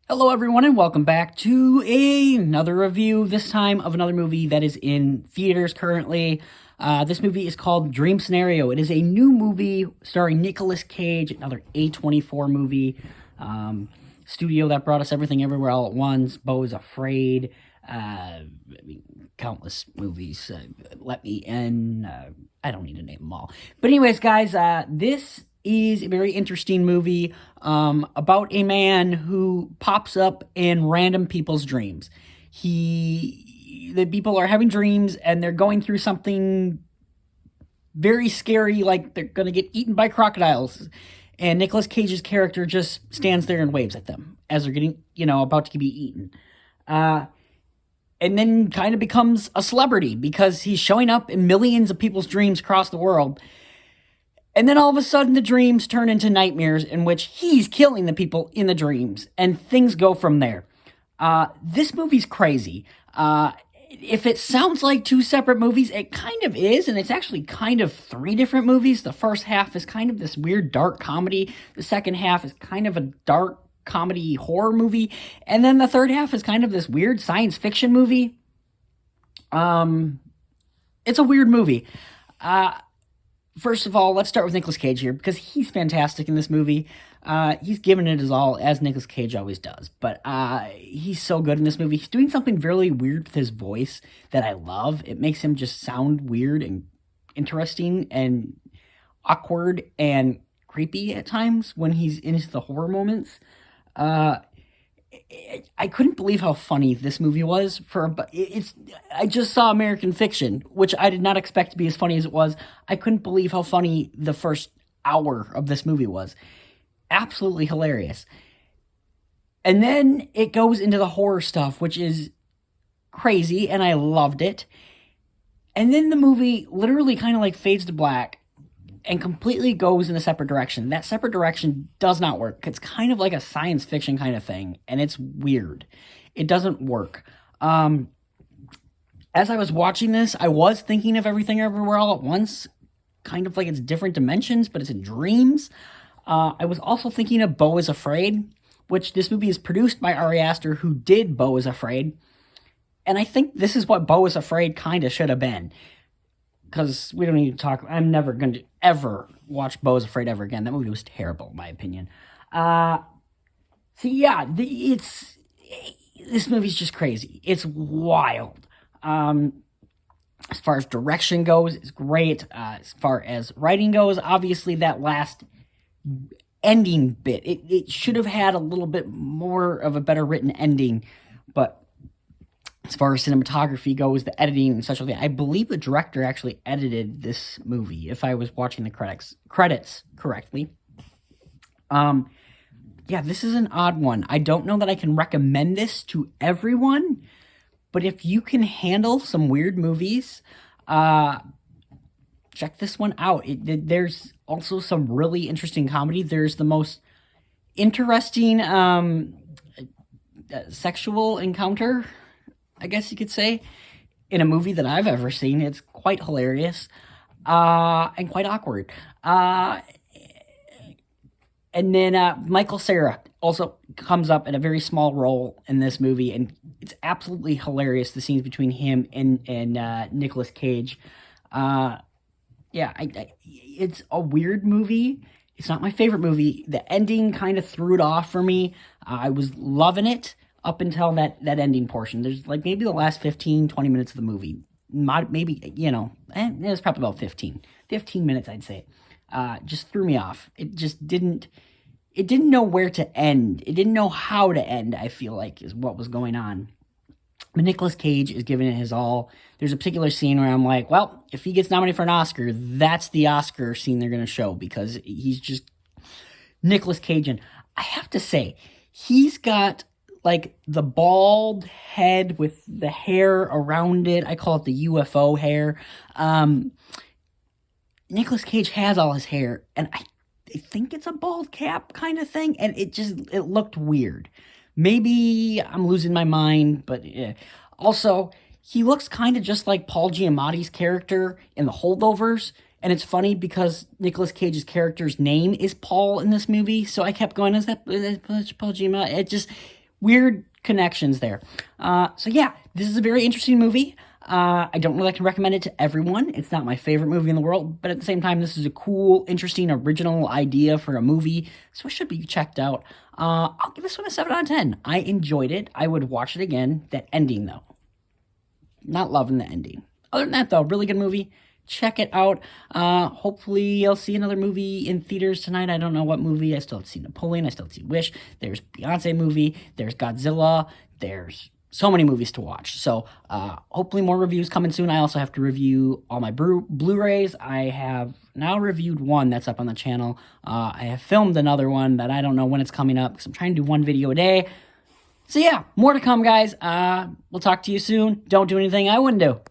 Hello, everyone, and welcome back to another review, this time of another movie that is in theaters currently. This movie is called Dream Scenario. It is a new movie starring Nicolas Cage, another A24 movie. Studio that brought us Everything Everywhere All at Once, Beau is Afraid, countless movies. Let Me In. I don't need to name them all. But anyways, guys, this is a very interesting movie about a man who pops up in random people's dreams. The people are having dreams and they're going through something very scary, like they're gonna get eaten by crocodiles. And Nicolas Cage's character just stands there and waves at them as they're getting, about to be eaten. And then kind of becomes a celebrity because he's showing up in millions of people's dreams across the world. And then all of a sudden, the dreams turn into nightmares in which he's killing the people in the dreams, and things go from there. This movie's crazy. If it sounds like two separate movies, it kind of is, and it's actually kind of three different movies. The first half is kind of this weird dark comedy. The second half is kind of a dark comedy horror movie. And then the third half is kind of this weird science fiction movie. It's a weird movie. First of all, let's start with Nicolas Cage here, because he's fantastic in this movie. He's given it his all, as Nicolas Cage always does. But he's so good in this movie. He's doing something really weird with his voice that I love. It makes him just sound weird and interesting and awkward and creepy at times when he's into the horror moments. I couldn't believe how funny this movie was. I just saw American Fiction, which I did not expect to be as funny as it was. I couldn't believe how funny the first hour of this movie was. Absolutely hilarious. And then it goes into the horror stuff, which is crazy, and I loved it. And then the movie literally kind of like fades to black and completely goes in a separate direction. That separate direction does not work. It's kind of like a science fiction kind of thing, and it's weird. It doesn't work. As I was watching this, I was thinking of Everything Everywhere All at Once, kind of like it's different dimensions, but it's in dreams. I was also thinking of Beau is Afraid, which this movie is produced by Ari Aster, who did Beau is Afraid. And I think this is what Beau is Afraid kind of should have been. Because we don't need to talk. I'm never going to ever watch Beau is Afraid ever again. That movie was terrible, in my opinion. This movie's just crazy. It's wild. As far as direction goes, it's great. As far as writing goes, obviously that last ending bit, it should have had a little bit more of a better written ending. But as far as cinematography goes, the editing and such, I believe the director actually edited this movie, if I was watching the credits correctly. This is an odd one. I don't know that I can recommend this to everyone, but if you can handle some weird movies, check this one out. There's also some really interesting comedy. There's the most interesting sexual encounter, I guess you could say, in a movie that I've ever seen. It's quite hilarious and quite awkward. And then Michael Cera also comes up in a very small role in this movie, and it's absolutely hilarious, the scenes between him and Nicolas Cage. It's a weird movie. It's not my favorite movie. The ending kind of threw it off for me. I was loving it up until that ending portion. There's like maybe the last 15, 20 minutes of the movie. Maybe, it was probably about 15 minutes, I'd say. Just threw me off. It didn't know where to end. It didn't know how to end, I feel like, is what was going on. But Nicolas Cage is giving it his all. There's a particular scene where I'm like, well, if he gets nominated for an Oscar, that's the Oscar scene they're going to show, because he's just Nicolas Cage. And I have to say, he's got like the bald head with the hair around it. I call it the UFO hair. Nicolas Cage has all his hair, and I think it's a bald cap kind of thing, and it looked weird. Maybe I'm losing my mind, but also, he looks kind of just like Paul Giamatti's character in The Holdovers, and it's funny because Nicolas Cage's character's name is Paul in this movie, so I kept going, is that Paul Giamatti? weird connections there. So yeah, this is a very interesting movie. I don't really like to recommend it to everyone. It's not my favorite movie in the world, but at the same time, this is a cool, interesting, original idea for a movie, so it should be checked out. I'll give this one a 7 out of 10. I enjoyed it. I would watch it again. That ending, though. Not loving the ending. Other than that, though, really good movie. Check it out. Hopefully, I'll see another movie in theaters tonight. I don't know what movie. I still have to see Napoleon. I still have to see Wish. There's Beyonce movie. There's Godzilla. There's so many movies to watch. So hopefully more reviews coming soon. I also have to review all my Blu-rays. I have now reviewed one that's up on the channel. I have filmed another one that I don't know when it's coming up because I'm trying to do one video a day. So yeah, more to come, guys. We'll talk to you soon. Don't do anything I wouldn't do.